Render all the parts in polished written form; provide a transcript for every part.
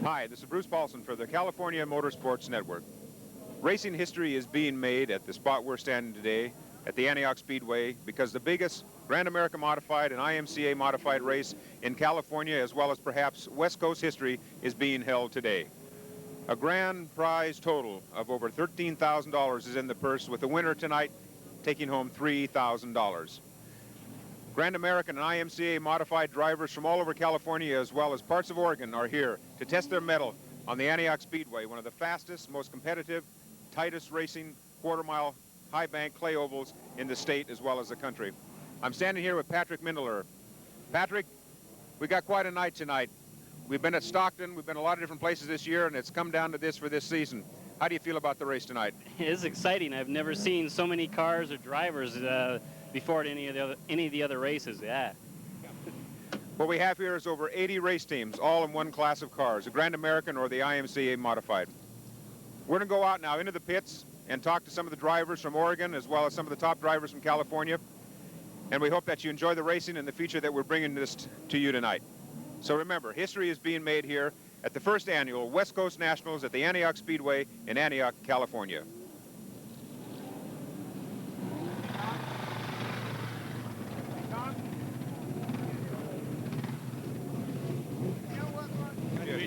Hi, this is Bruce Paulson for the California Motorsports Network. Racing history is being made at the spot we're standing today at the Antioch Speedway because the biggest Grand American Modified and IMCA Modified race in California, as well as perhaps West Coast history, is being held today. A grand prize total of over $13,000 is in the purse, with the winner tonight taking home $3,000. Grand American and IMCA Modified drivers from all over California, as well as parts of Oregon, are here to test their mettle on the Antioch Speedway, one of the fastest, most competitive, tightest racing quarter-mile high-bank clay ovals in the state as well as the country. I'm standing here with Patrick Mindler. Patrick, we got quite a night tonight. We've been at Stockton, we've been a lot of different places this year, and it's come down to this for this season. How do you feel about the race tonight? It's exciting. I've never seen so many cars or drivers before at any of the other races. Yeah. What we have here is over 80 race teams, all in one class of cars, the Grand American or the IMCA Modified. We're going to go out now into the pits and talk to some of the drivers from Oregon, as well as some of the top drivers from California. And we hope that you enjoy the racing and the feature that we're bringing this to you tonight. So remember, history is being made here at the first annual West Coast Nationals at the Antioch Speedway in Antioch, California.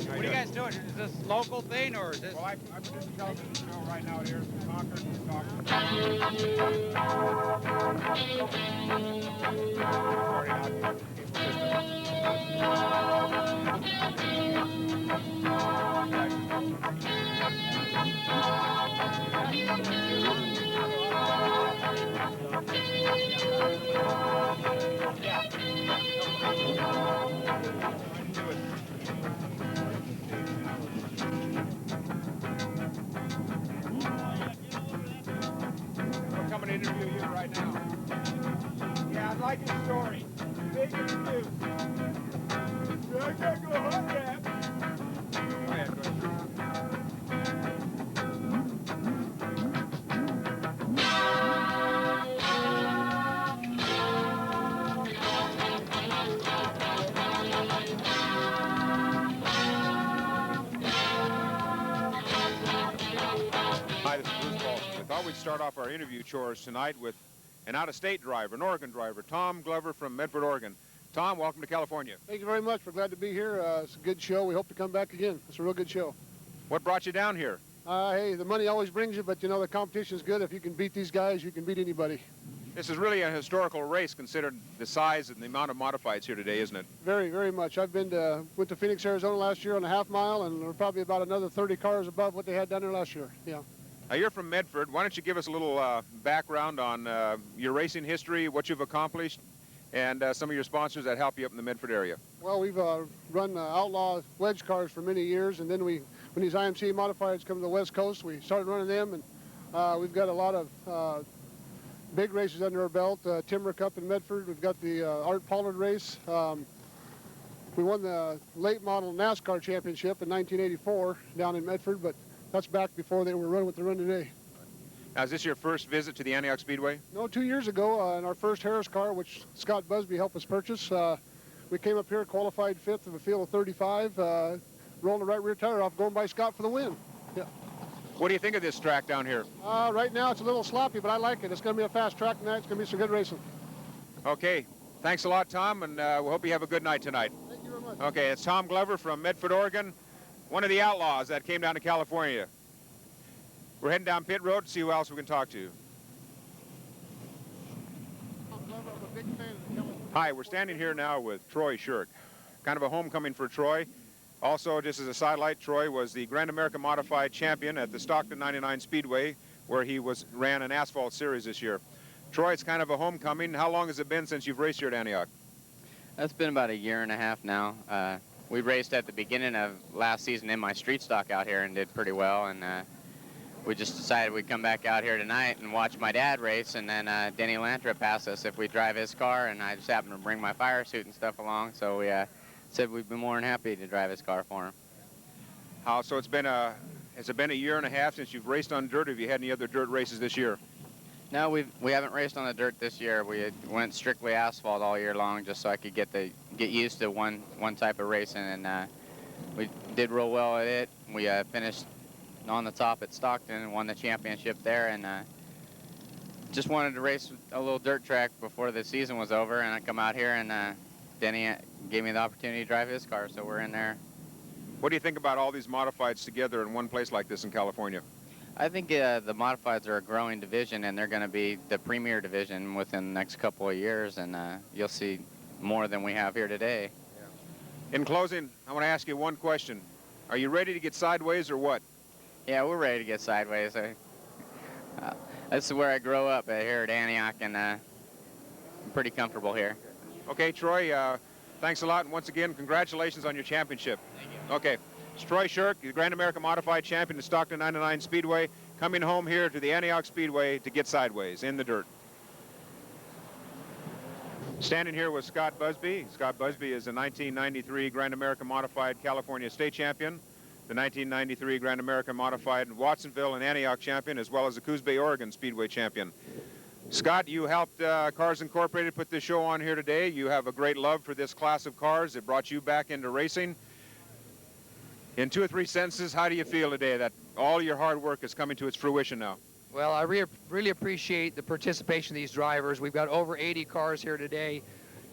What are you guys doing? Is this a local thing or is this? Well, I'm doing a television show right now here in Concord. We're coming to interview you right now. Yeah, I'd like your story. Big news. I gotta go home, Dad. Go ahead, go ahead. Hi, this is Bruce Paulson. I thought we'd start off our interview chores tonight with an out-of-state driver, an Oregon driver, Tom Glover from Medford, Oregon. Tom, welcome to California. Thank you very much. We're glad to be here. It's a good show. We hope to come back again. It's a real good show. What brought you down here? Hey, the money always brings you, but you know, the competition is good. If you can beat these guys, you can beat anybody. This is really a historical race considered the size and the amount of modifieds here today, isn't it? Very, very much. I've went to Phoenix, Arizona last year on a half mile, and we're probably about another 30 cars above what they had down there last year. Yeah. Now, you're from Medford. Why don't you give us a little background on your racing history, what you've accomplished, and some of your sponsors that help you up in the Medford area? Well, we've run outlaw wedge cars for many years, and then when these IMCA modifieds come to the West Coast, we started running them, and we've got a lot of big races under our belt. Timber Cup in Medford. We've got the Art Pollard race. We won the late model NASCAR championship in 1984 down in Medford, but that's back before they were running what they run today. Now, is this your first visit to the Antioch Speedway? No, 2 years ago, in our first Harris car, which Scott Busby helped us purchase, we came up here, qualified fifth of a field of 35, rolling the right rear tire off, going by Scott for the win. Yeah. What do you think of this track down here? Right now, it's a little sloppy, but I like it. It's going to be a fast track tonight. It's going to be some good racing. Okay. Thanks a lot, Tom, and we hope you have a good night tonight. Thank you very much. Okay, it's Tom Glover from Medford, Oregon, one of the outlaws that came down to California. We're heading down pit road to see who else we can talk to. Hi, we're standing here now with Troy Shirk. Kind of a homecoming for Troy. Also, just as a sidelight, Troy was the Grand American Modified champion at the Stockton 99 Speedway, where he ran an asphalt series this year. Troy, it's kind of a homecoming. How long has it been since you've raced here at Antioch? That's been about a year and a half now. We raced at the beginning of last season in my street stock out here and did pretty well, and we just decided we'd come back out here tonight and watch my dad race, and then Denny Lantrip asked us if we'd drive his car, and I just happened to bring my fire suit and stuff along, so we said we'd be more than happy to drive his car for him. So has it been a year and a half since you've raced on dirt? Have you had any other dirt races this year? No, we haven't raced on the dirt this year. We went strictly asphalt all year long, just so I could get used to one type of racing, and we did real well at it. We finished on the top at Stockton and won the championship there, and just wanted to race a little dirt track before the season was over, and I come out here, and Denny gave me the opportunity to drive his car, so we're in there. What do you think about all these modifieds together in one place like this in California? I think the modifieds are a growing division, and they're going to be the premier division within the next couple of years, and you'll see more than we have here today. In closing, I want to ask you one question. Are you ready to get sideways or what? Yeah, we're ready to get sideways. This is where I grew up here at Antioch, and I'm pretty comfortable here. Okay, Troy, thanks a lot, and once again, congratulations on your championship. Thank you. Okay, it's Troy Shirk, the Grand American Modified Champion at Stockton 99 Speedway, coming home here to the Antioch Speedway to get sideways in the dirt. Standing here with Scott Busby. Scott Busby is a 1993 Grand American Modified California State Champion, the 1993 Grand American Modified Watsonville and Antioch Champion, as well as the Coos Bay, Oregon Speedway Champion. Scott, you helped Cars Incorporated put this show on here today. You have a great love for this class of cars. It brought you back into racing. In 2 or 3 sentences, how do you feel today that all your hard work is coming to its fruition now? Well, I really appreciate the participation of these drivers. We've got over 80 cars here today,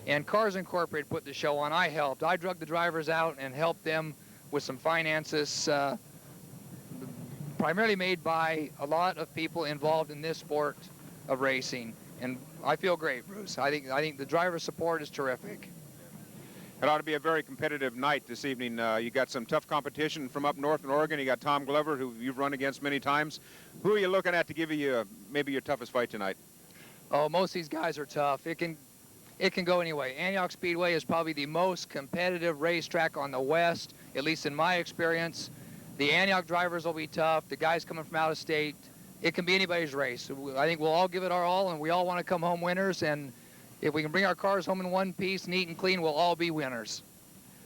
and Cars Incorporated put the show on. I helped. I drug the drivers out and helped them with some finances, primarily made by a lot of people involved in this sport of racing. And I feel great, Bruce. I think the driver support is terrific. It ought to be a very competitive night this evening. You got some tough competition from up north in Oregon. You got Tom Glover, who you've run against many times. Who are you looking at to give you maybe your toughest fight tonight? Oh, most of these guys are tough. It can go anyway. Antioch Speedway is probably the most competitive racetrack on the West, at least in my experience. The Antioch drivers will be tough. The guys coming from out of state, it can be anybody's race. I think we'll all give it our all, and we all want to come home winners, and if we can bring our cars home in one piece, neat and clean, we'll all be winners.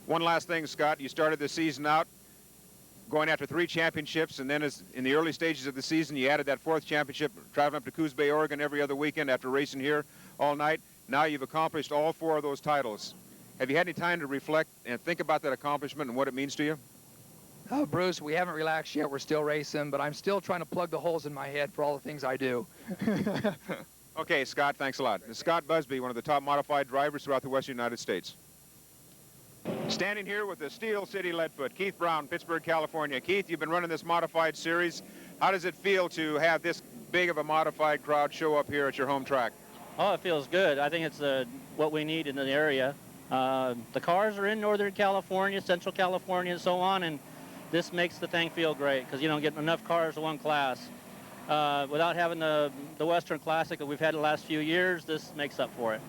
One last thing, Scott. You started the season out going after 3 championships, and then in the early stages of the season, you added that 4th championship, traveling up to Coos Bay, Oregon every other weekend after racing here all night. Now you've accomplished all 4 of those titles. Have you had any time to reflect and think about that accomplishment and what it means to you? Oh, Bruce, we haven't relaxed yet. We're still racing, but I'm still trying to plug the holes in my head for all the things I do. Okay, Scott, thanks a lot. This is Scott Busby, one of the top modified drivers throughout the western United States. Standing here with the Steel City Leadfoot, Keith Brown, Pittsburgh, California. Keith, you've been running this modified series. How does it feel to have this big of a modified crowd show up here at your home track? Oh, it feels good. I think it's what we need in the area. The cars are in Northern California, Central California, and so on, and this makes the thing feel great because you don't get enough cars in one class. Without having the Western Classic that we've had the last few years, this makes up for it.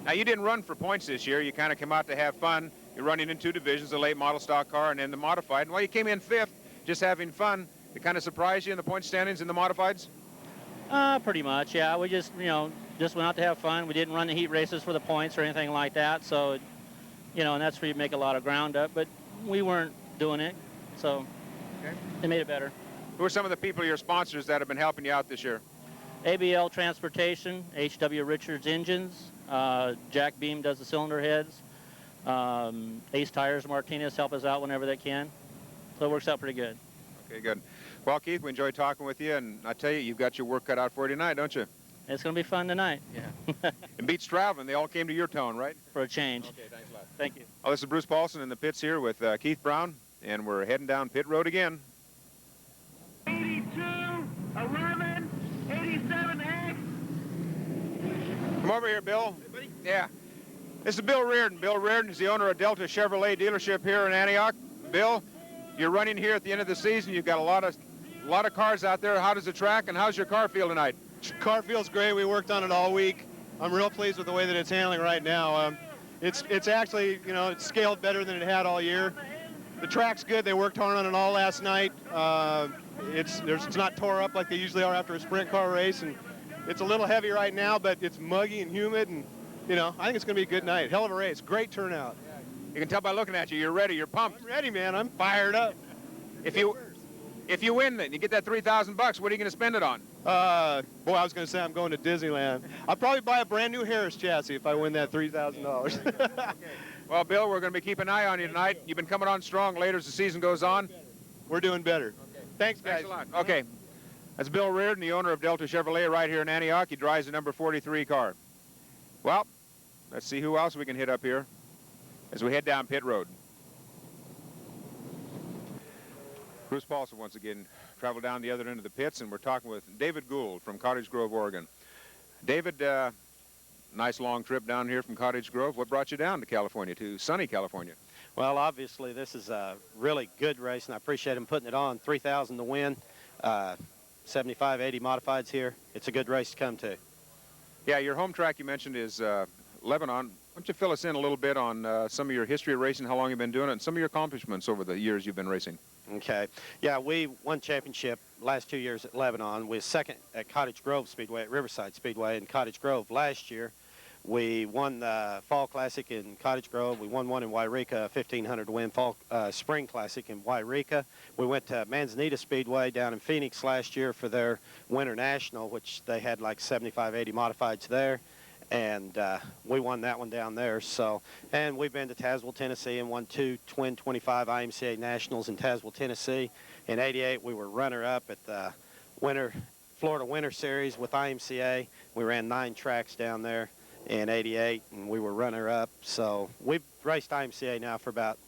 Now, you didn't run for points this year. You kind of came out to have fun. You're running in 2 divisions, the late model stock car and then the modified. And while you came in 5th, just having fun, it kind of surprised you in the point standings in the modifieds? Pretty much, yeah. We just, just went out to have fun. We didn't run the heat races for the points or anything like that. So, and that's where you make a lot of ground up. But we weren't doing it, so it made it better. Who are some of the people, your sponsors, that have been helping you out this year? ABL Transportation, H.W. Richards Engines, Jack Beam does the cylinder heads, Ace Tires Martinez help us out whenever they can. So it works out pretty good. Okay, good. Well, Keith, we enjoyed talking with you, and I tell you, you've got your work cut out for you tonight, don't you? It's going to be fun tonight. Yeah. It beats traveling. They all came to your town, right? For a change. Okay, thanks a lot. Thank you. Oh, this is Bruce Paulson in the pits here with Keith Brown, and we're heading down pit road again. 82, 11, 87X. Come over here, Bill. Hey, buddy. Yeah. This is Bill Reardon. Bill Reardon is the owner of Delta Chevrolet dealership here in Antioch. Bill, you're running here at the end of the season. You've got a lot of cars out there. How does the track and how's your car feel tonight? Car feels great. We worked on it all week. I'm real pleased with the way that it's handling right now. It's actually, it's scaled better than it had all year. The track's good. They worked hard on it all last night. It's not tore up like they usually are after a sprint car race, and it's a little heavy right now, but it's muggy and humid, and I think it's going to be a good night. Hell of a race. Great turnout. You can tell by looking at you. You're ready. You're pumped. I'm ready, man. I'm fired up. If you win, then you get that $3,000. What are you going to spend it on? Boy, I was going to say I'm going to Disneyland. I'll probably buy a brand new Harris chassis if I win that $3,000. Well, Bill, we're going to be keeping an eye on you tonight. You've been coming on strong later as the season goes on. We're doing better. Thanks, guys. Thanks a lot. Okay. That's Bill Reardon, the owner of Delta Chevrolet right here in Antioch. He drives the number 43 car. Well, let's see who else we can hit up here as we head down pit road. Bruce Paulson once again traveled down the other end of the pits, and we're talking with David Gould from Cottage Grove, Oregon. David, nice long trip down here from Cottage Grove. What brought you down to California, to sunny California? Well, obviously, this is a really good race, and I appreciate them putting it on. 3,000 to win, 75, 80 modifieds here. It's a good race to come to. Yeah, your home track you mentioned is Lebanon. Why don't you fill us in a little bit on some of your history of racing, how long you've been doing it, and some of your accomplishments over the years you've been racing? Okay. Yeah, we won championship last 2 years at Lebanon. We were second at Cottage Grove Speedway, at Riverside Speedway in Cottage Grove last year. We won the Fall Classic in Cottage Grove. We won one in Wairika, 1,500 to win Fall Spring Classic in Wairika. We went to Manzanita Speedway down in Phoenix last year for their Winter National, which they had like 75, 80 modifieds there. And we won that one down there. So, and we've been to Tazewell, Tennessee, and won 2 twin 25 IMCA Nationals in Tazewell, Tennessee. In '88, we were runner-up at the Florida Winter Series with IMCA. We ran 9 tracks down there in '88, and we were runner-up. So we've raced IMCA now for about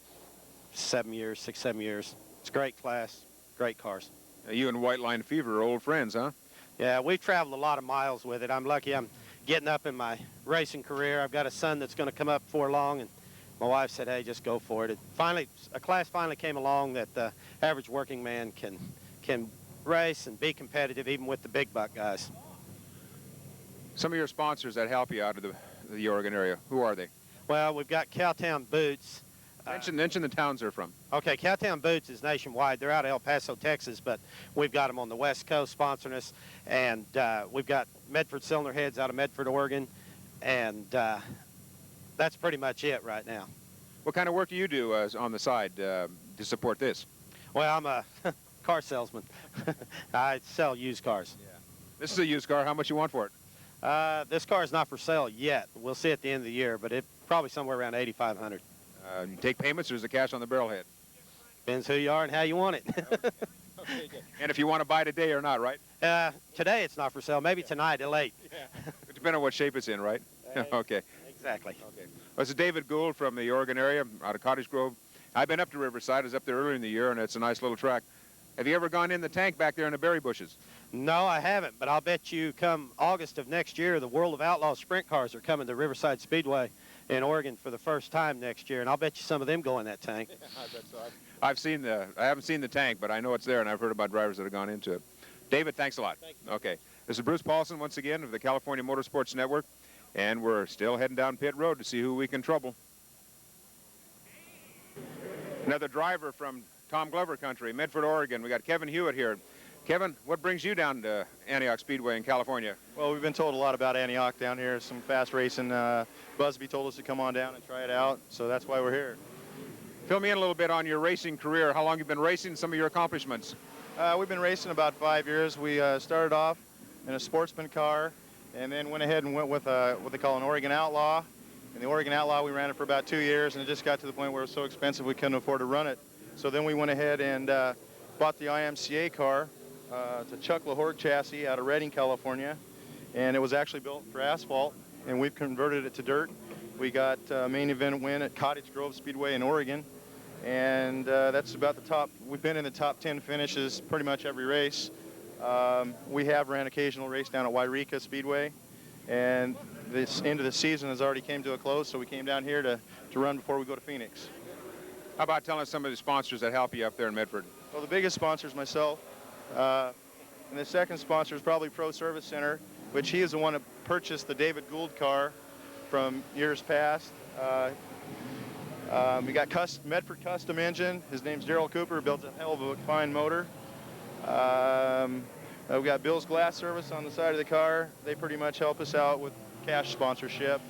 7 years, 6, 7 years. It's a great class, great cars. You and White Line Fever are old friends, huh? Yeah, we've traveled a lot of miles with it. I'm lucky I'm getting up in my racing career. I've got a son that's going to come up before long, and my wife said, hey, just go for it. A class finally came along that the average working man can race and be competitive even with the big buck guys. Some of your sponsors that help you out of the Oregon area, who are they? Well, we've got Cowtown Boots. Mention the towns they're from. Okay, Cowtown Boots is nationwide. They're out of El Paso, Texas, but we've got them on the West Coast sponsoring us. And we've got Medford Cylinder Heads out of Medford, Oregon. And that's pretty much it right now. What kind of work do you do on the side to support this? Well, I'm a car salesman. I sell used cars. Yeah. This is a used car. How much you want for it? This car is not for sale yet. We'll see at the end of the year, but it's probably somewhere around $8,500. You take payments, or is the cash on the barrelhead? Depends who you are and how you want it. Okay, good. And if you want to buy today or not, right? Today it's not for sale. Maybe tonight at late. Yeah. Depending on what shape it's in, right? Okay. Exactly. Okay. Well, this is David Gould from the Oregon area, out of Cottage Grove. I've been up to Riverside. I was up there earlier in the year, and it's a nice little track. Have you ever gone in the tank back there in the berry bushes? No, I haven't, but I'll bet you come August of next year, the World of Outlaws sprint cars are coming to Riverside Speedway in Oregon for the first time next year, and I'll bet you some of them go in that tank. Yeah, I bet so. I haven't seen the tank, but I know it's there, and I've heard about drivers that have gone into it. David, thanks a lot. Thank you. Okay. This is Bruce Paulson once again of the California Motorsports Network, and we're still heading down pit road to see who we can trouble. Another driver from Tom Glover country, Medford, Oregon. We got Kevin Hewitt here. Kevin, what brings you down to Antioch Speedway in California? Well, we've been told a lot about Antioch down here. Some fast racing. Busby told us to come on down and try it out, so that's why we're here. Fill me in a little bit on your racing career. How long you've been racing, some of your accomplishments? We've been racing about 5 years. We started off in a sportsman car and then went ahead and went with what they call an Oregon Outlaw. In the Oregon Outlaw, we ran it for about 2 years, and it just got to the point where it was so expensive we couldn't afford to run it. So then we went ahead and bought the IMCA car. It's a Chuck LaHorg chassis out of Redding, California, and it was actually built for asphalt, and we've converted it to dirt. We got a main event win at Cottage Grove Speedway in Oregon, and that's about the top. We've been in the top 10 finishes pretty much every race. We have ran occasional race down at Wairika Speedway, and this end of the season has already came to a close, so we came down here to run before we go to Phoenix. How about telling us some of the sponsors that help you up there in Medford? Well, the biggest sponsor is myself, and the second sponsor is probably Pro Service Center, which he is the one that purchased the David Gould car from years past. We got Medford Custom Engine. His name's Daryl Cooper, builds a hell of a fine motor. We got Bill's Glass Service on the side of the car. They pretty much help us out with cash sponsorship.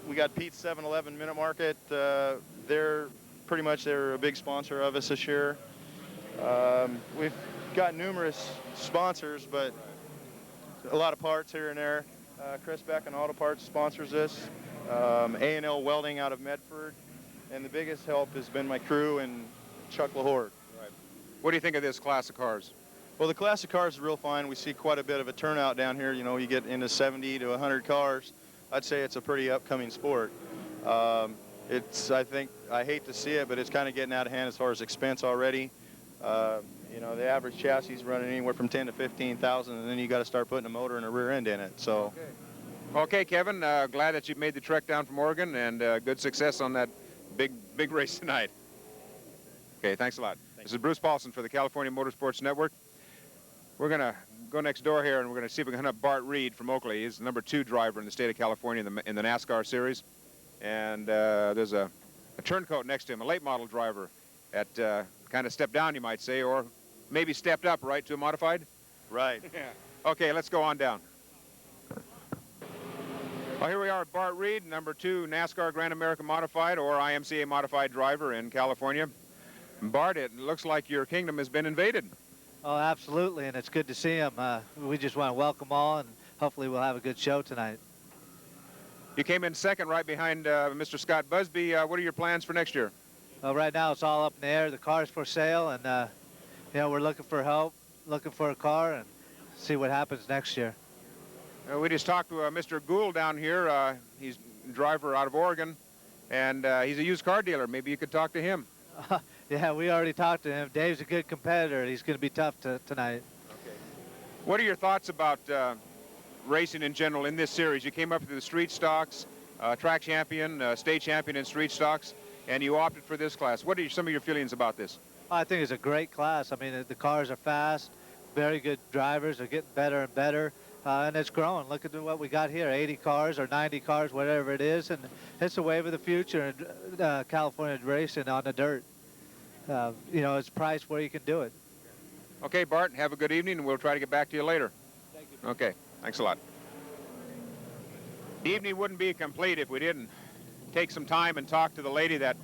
We got Pete's 7-Eleven Minute Market. They're a big sponsor of us this year. We've got numerous sponsors, but a lot of parts here and there. Chris Beck and Auto Parts sponsors us. A&L Welding out of Medford, and the biggest help has been my crew and Chuck Lahore. Right. What do you think of this class of cars? Well, the classic cars is real fine. We see quite a bit of a turnout down here. You know, you get into 70 to 100 cars. I'd say it's a pretty upcoming sport. I hate to see it, but it's kind of getting out of hand as far as expense already. You know, the average chassis is running anywhere from 10 to 15,000, and then you got to start putting a motor and a rear end in it. So. Okay, Kevin, glad that you made the trek down from Oregon, and good success on that big race tonight. Okay, thanks a lot. This is Bruce Paulson for the California Motorsports Network. We're going to go next door here, and we're going to see if we can hunt up Bart Reed from Oakley. He's the #2 driver in the state of California in the NASCAR series. And there's a turncoat next to him, a late model driver at kind of stepped down, you might say, or maybe stepped up, right, to a modified? Right. Yeah. Okay, let's go on down. Well, here we are at Bart Reed, #2 NASCAR Grand American Modified or IMCA Modified driver in California. Bart, it looks like your kingdom has been invaded. Oh, absolutely, and it's good to see him. We just want to welcome all, and hopefully we'll have a good show tonight. You came in second right behind Mr. Scott Busby. What are your plans for next year? Well, right now it's all up in the air. The car's for sale, and you know, we're looking for help, looking for a car, and see what happens next year. We just talked to Mr. Gould down here. He's a driver out of Oregon, and he's a used car dealer. Maybe you could talk to him. Yeah, we already talked to him. Dave's a good competitor. He's going to be tough tonight. Okay. What are your thoughts about racing in general in this series? You came up through the street stocks, track champion, state champion in street stocks, and you opted for this class. What are some of your feelings about this? I think it's a great class. I mean, the cars are fast, very good drivers. They're getting better and better, and it's growing. Look at what we got here, 80 cars or 90 cars, whatever it is, and it's the wave of the future in California racing on the dirt. You know, it's priced where you can do it. Okay, Bart, have a good evening, and we'll try to get back to you later. Thank you. Okay, thanks a lot. The evening wouldn't be complete if we didn't take some time and talk to the lady that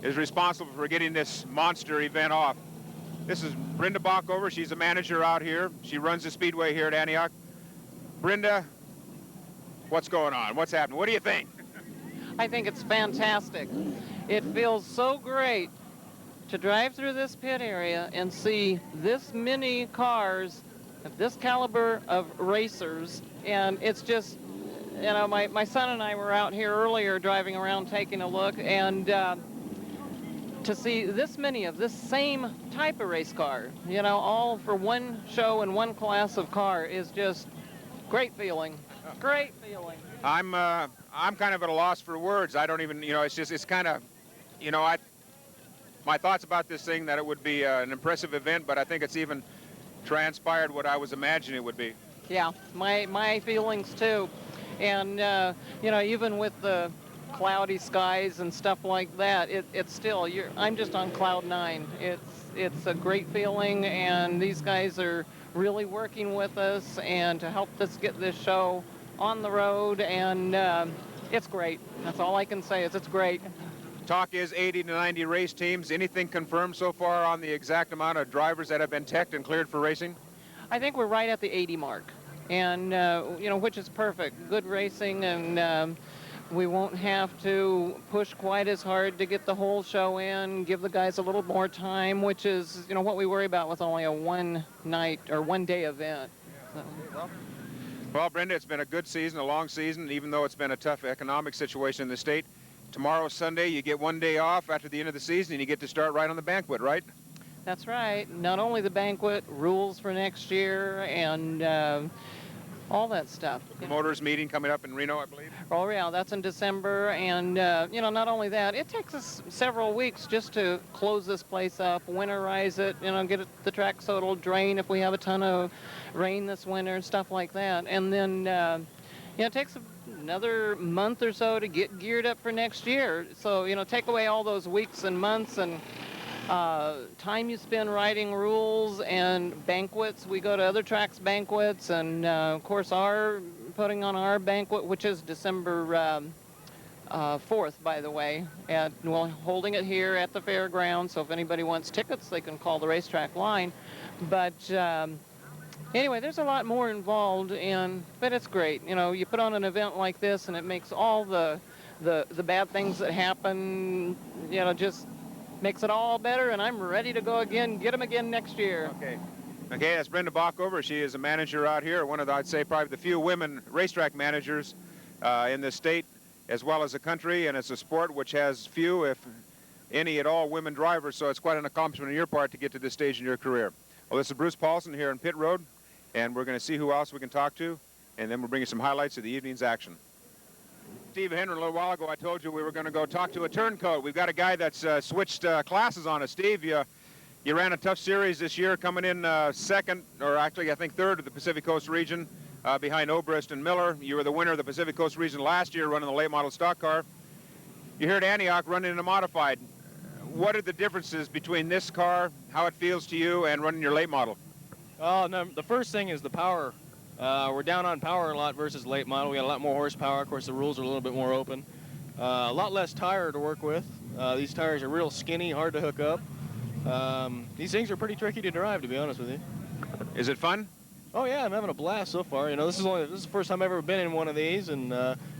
is responsible for getting this monster event off. This is Brenda Bockover. She's a manager out here. She runs the Speedway here at Antioch. Brenda, what's going on? What's happening? What do you think? I think it's fantastic. It feels so great to drive through this pit area and see this many cars of this caliber of racers. And it's just, you know, my son and I were out here earlier driving around taking a look, and to see this many of this same type of race car, you know, all for one show and one class of car is just great feeling. Great feeling. I'm kind of at a loss for words. I don't even, you know, it's kind of, you know, my thoughts about this thing, that it would be an impressive event, but I think it's even transpired what I was imagining it would be. Yeah, my feelings too. And, you know, even with the cloudy skies and stuff like that, it's still, I'm just on cloud 9. It's a great feeling, and these guys are really working with us and to help us get this show on the road, and it's great. That's all I can say is it's great. Talk is 80 to 90 race teams. Anything confirmed so far on the exact amount of drivers that have been teched and cleared for racing? I think we're right at the 80 mark, and you know, which is perfect. Good racing, and we won't have to push quite as hard to get the whole show in, give the guys a little more time, which is, you know, what we worry about with only a one-night or one-day event. So. Well, Brenda, it's been a good season, a long season, even though it's been a tough economic situation in the state. Tomorrow, Sunday, you get one day off after the end of the season, and you get to start right on the banquet, right? That's right. Not only the banquet, rules for next year, and all that stuff. Promoters meeting coming up in Reno, I believe. Oh, yeah, that's in December, and, you know, not only that, it takes us several weeks just to close this place up, winterize it, you know, get the track so it'll drain if we have a ton of rain this winter and stuff like that. And then, you know, it takes another month or so to get geared up for next year. So, you know, take away all those weeks and months and time you spend writing rules and banquets. We go to other tracks' banquets, and of course putting on our banquet, which is December 4th, by the way, holding it here at the fairgrounds. So if anybody wants tickets, they can call the racetrack line. But Anyway, there's a lot more involved, but it's great. You know, you put on an event like this, and it makes all the bad things that happen, you know, just makes it all better. And I'm ready to go again, get them again next year. Okay. Okay, that's Brenda Bockover. She is a manager out here, one of the, I'd say, probably the few women racetrack managers in the state as well as the country, and it's a sport which has few, if any at all, women drivers, so it's quite an accomplishment on your part to get to this stage in your career. Well, this is Bruce Paulson here in Pit Road, and we're going to see who else we can talk to, and then we'll bring you some highlights of the evening's action. Steve Henry, a little while ago, I told you we were going to go talk to a turncoat. We've got a guy that's switched classes on us. Steve, you ran a tough series this year, coming in second, or actually I think third of the Pacific Coast region, behind Obrist and Miller. You were the winner of the Pacific Coast region last year, running the late model stock car. You're here at Antioch running in a modified. What are the differences between this car, how it feels to you, and running your late model? Oh, no, the first thing is the power. We're down on power a lot versus late model. We got a lot more horsepower. Of course, the rules are a little bit more open. A lot less tire to work with. These tires are real skinny, hard to hook up. These things are pretty tricky to drive, to be honest with you. Is it fun? Oh yeah, I'm having a blast so far. You know, this is the first time I've ever been in one of these, and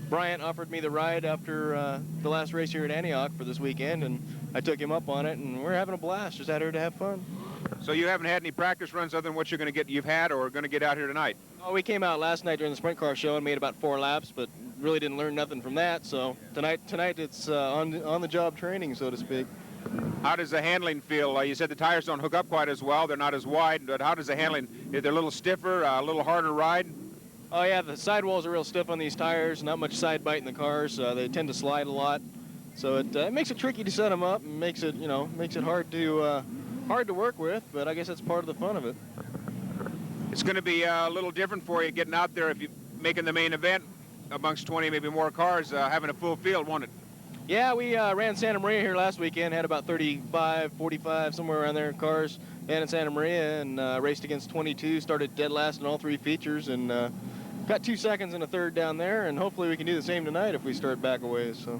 Bryant offered me the ride after the last race here at Antioch for this weekend, and I took him up on it, and we're having a blast, just out here to have fun. So you haven't had any practice runs other than what you've had or going to get out here tonight? Oh, we came out last night during the sprint car show and made about 4 laps, but really didn't learn nothing from that. So tonight it's on the job training, so to speak. How does the handling feel? You said the tires don't hook up quite as well. They're not as wide, but how does the handling, they're a little stiffer, a little harder ride? Oh yeah, the sidewalls are real stiff on these tires, not much side bite in the cars. They tend to slide a lot. So it makes it tricky to set them up and makes it hard to work with, but I guess that's part of the fun of it. It's going to be a little different for you getting out there if you're making the main event amongst 20, maybe more cars, having a full field, won't it? Yeah, we ran Santa Maria here last weekend, had about 35, 45, somewhere around there cars in Santa Maria, and raced against 22, started dead last in all 3 features, and got 2 seconds and a third down there, and hopefully we can do the same tonight if we start back a ways. So.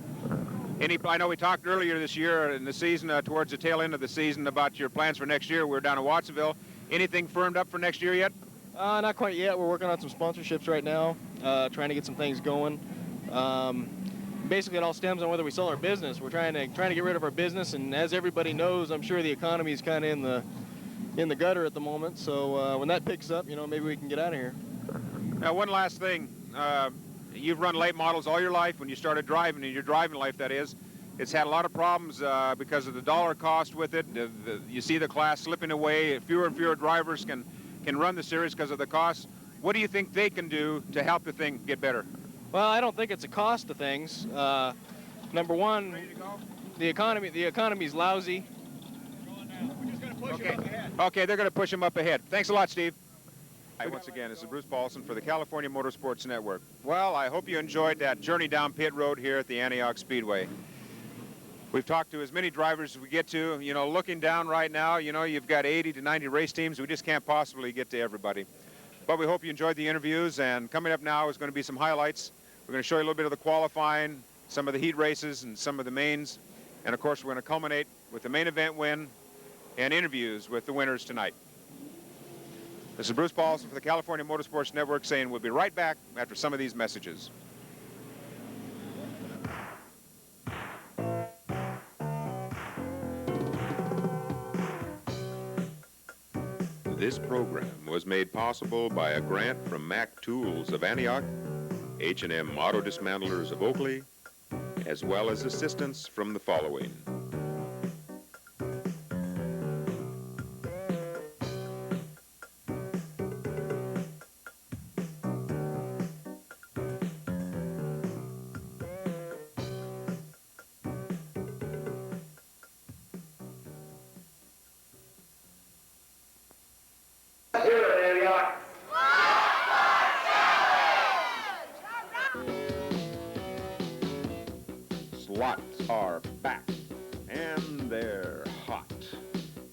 I know we talked earlier this year in the season, towards the tail end of the season, about your plans for next year. We're down in Watsonville. Anything firmed up for next year yet? Not quite yet. We're working on some sponsorships right now, trying to get some things going. Basically, it all stems on whether we sell our business. We're trying to get rid of our business, and as everybody knows, I'm sure the economy is kind of in the gutter at the moment. So when that picks up, maybe we can get out of here. Now, one last thing. You've run late models all your life. When you started driving, in your driving life, that is, it's had a lot of problems because of the dollar cost with it. You see the class slipping away. Fewer and fewer drivers can run the series because of the cost. What do you think they can do to help the thing get better? Well, I don't think it's a cost to things. Number one, the economy's lousy. Okay, they're going to push him up ahead. Thanks a lot, Steve. Hi, once again, this is Bruce Paulson for the California Motorsports Network. Well, I hope you enjoyed that journey down pit road here at the Antioch Speedway. We've talked to as many drivers as we get to. Looking down right now, you've got 80 to 90 race teams. We just can't possibly get to everybody. But we hope you enjoyed the interviews, and coming up now is going to be some highlights. We're going to show you a little bit of the qualifying, some of the heat races, and some of the mains. And, of course, we're going to culminate with the main event win and interviews with the winners tonight. This is Bruce Paulson for the California Motorsports Network saying we'll be right back after some of these messages. This program was made possible by a grant from Mack Tools of Antioch, H&M Auto Dismantlers of Oakley, as well as assistance from the following. Slots are back, and they're hot.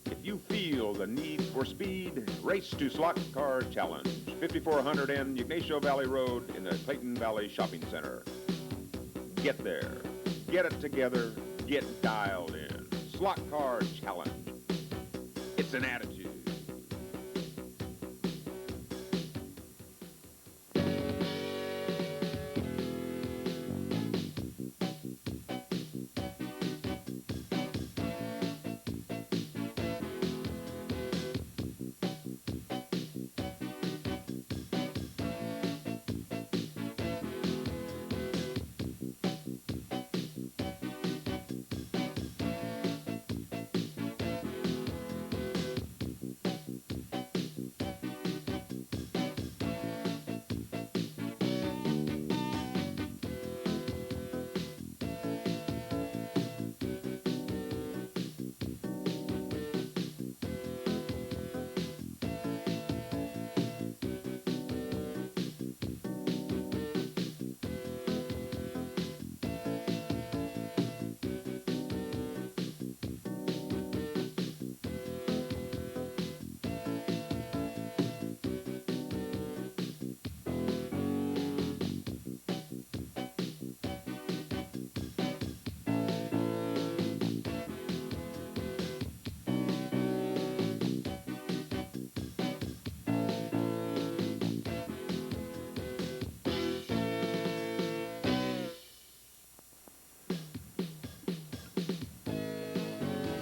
If you feel the need for speed, race to Slot Car Challenge, 5400 N Ignacio Valley Road in the Clayton Valley Shopping Center. Get there, get it together, get dialed in. Slot Car Challenge. It's an attitude.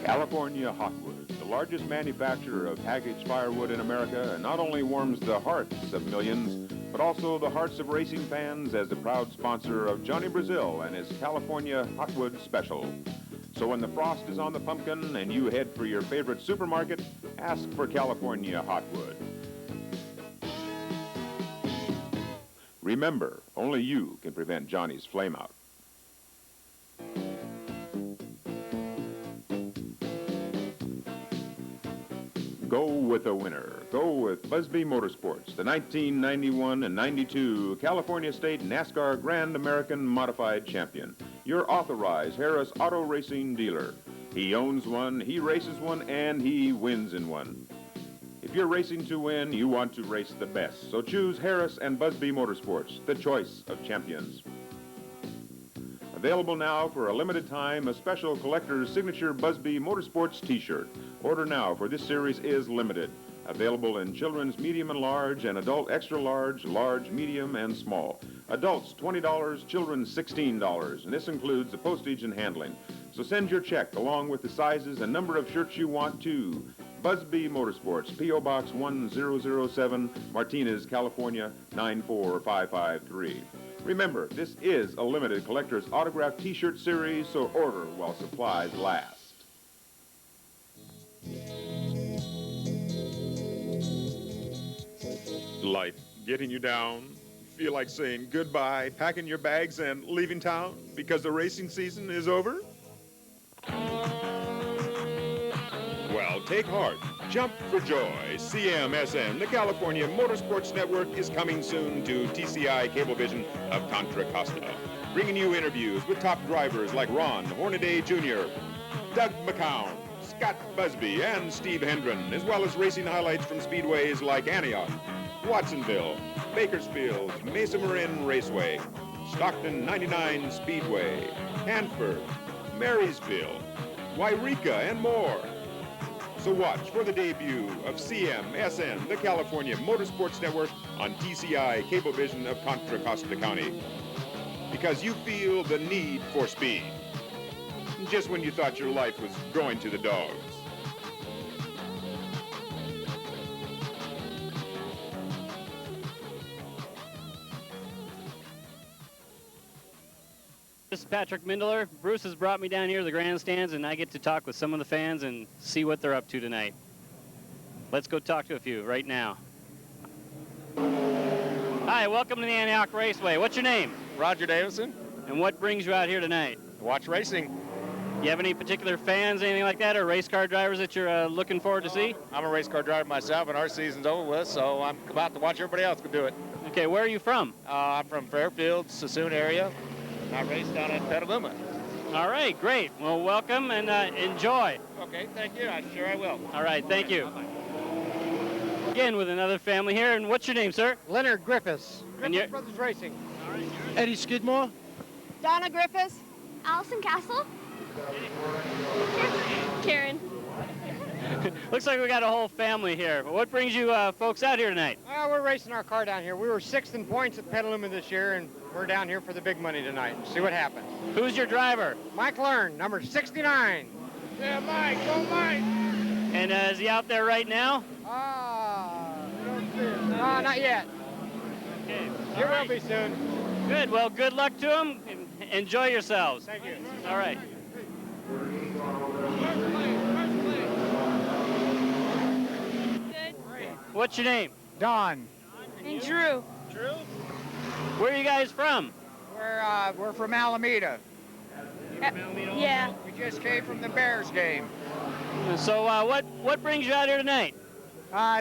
California Hotwood, the largest manufacturer of packaged firewood in America, not only warms the hearts of millions, but also the hearts of racing fans as the proud sponsor of Johnny Brazil and his California Hotwood Special. So when the frost is on the pumpkin and you head for your favorite supermarket, ask for California Hotwood. Remember, only you can prevent Johnny's flameout. Go with a winner. Go with Busby Motorsports, the 1991 and 92 California State NASCAR Grand American Modified Champion, your authorized Harris Auto Racing dealer. He owns one, he races one, and he wins in one. If you're racing to win, you want to race the best. So choose Harris and Busby Motorsports, the choice of champions. Available now for a limited time, a special collector's signature Busby Motorsports t-shirt. Order now, for this series is limited. Available in children's medium and large, and adult extra large, large, medium, and small. Adults $20, children's $16, and this includes the postage and handling. So send your check along with the sizes and number of shirts you want to Busby Motorsports, P.O. Box 1007, Martinez, California 94553. Remember, this is a limited collector's autographed t-shirt series, so order while supplies last. Life getting you down? Feel like saying goodbye, packing your bags, and leaving town because the racing season is over? Well, take heart. Jump for joy. CMSN, the California Motorsports Network, is coming soon to TCI Cablevision of Contra Costa, bringing you interviews with top drivers like Ron Hornaday Jr., Doug McCown, Scott Busby, and Steve Hendren, as well as racing highlights from speedways like Antioch, Watsonville, Bakersfield, Mesa Marin Raceway, Stockton 99 Speedway, Hanford, Marysville, Wairika, and more. So watch for the debut of CMSN, the California Motorsports Network, on TCI Cablevision of Contra Costa County. Because you feel the need for speed, just when you thought your life was going to the dogs. This is Patrick Mindler. Bruce has brought me down here to the grandstands, and I get to talk with some of the fans and see what they're up to tonight. Let's go talk to a few right now. Hi, welcome to the Antioch Raceway. What's your name? Roger Davison. And what brings you out here tonight? Watch racing. You have any particular fans, anything like that, or race car drivers that you're looking forward to see? I'm a race car driver myself, and our season's over with, so I'm about to watch everybody else do it. Okay, where are you from? I'm from Fairfield, Sassoon area. I race down in Petaluma. All right, great. Well, welcome and enjoy. Okay, thank you. I'm sure I will. All right, thank you. Again with another family here, and what's your name, sir? Leonard Griffiths. And Griffiths Brothers Racing. Eddie Skidmore. Donna Griffiths. Allison Castle. Karen. Looks like we got a whole family here. What brings you folks out here tonight? We're racing our car down here. We were 6th in points at Petaluma this year, and we're down here for the big money tonight. See what happens. Who's your driver? Mike Learn, number 69. Yeah, Mike, go Mike. And is he out there right now? Not yet. Okay. He will be soon. Good. Well, good luck to him. Enjoy yourselves. Thank you. All right. Good. What's your name? Don. And Drew. Drew? Where are you guys from? We're from Alameda. Yeah. We just came from the Bears game. So what brings you out here tonight?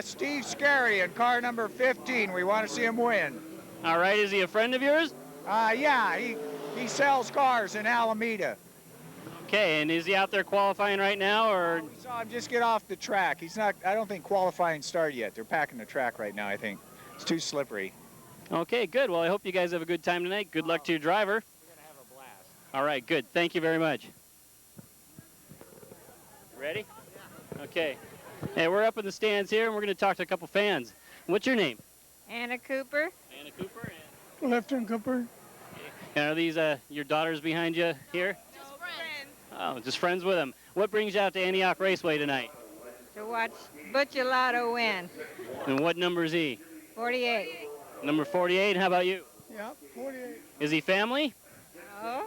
Steve Scarry in car number 15. We want to see him win. All right. Is he a friend of yours? Yeah, he sells cars in Alameda. Okay, and is he out there qualifying right now, or? We saw him just get off the track. He's not. I don't think qualifying started yet. They're packing the track right now, I think. It's too slippery. Okay, good. Well, I hope you guys have a good time tonight. Good luck to your driver. We're going to have a blast. All right, good. Thank you very much. Ready? Okay. Hey, we're up in the stands here, and we're going to talk to a couple fans. What's your name? Anna Cooper. Anna Cooper. Clifton Cooper. And are these your daughters behind you here? Just friends. Oh, just friends with them. what brings you out to Antioch Raceway tonight? To watch Butch Lotto win. And what number is he? 48. Number 48. How about you? Yeah, 48. Is he family? Oh,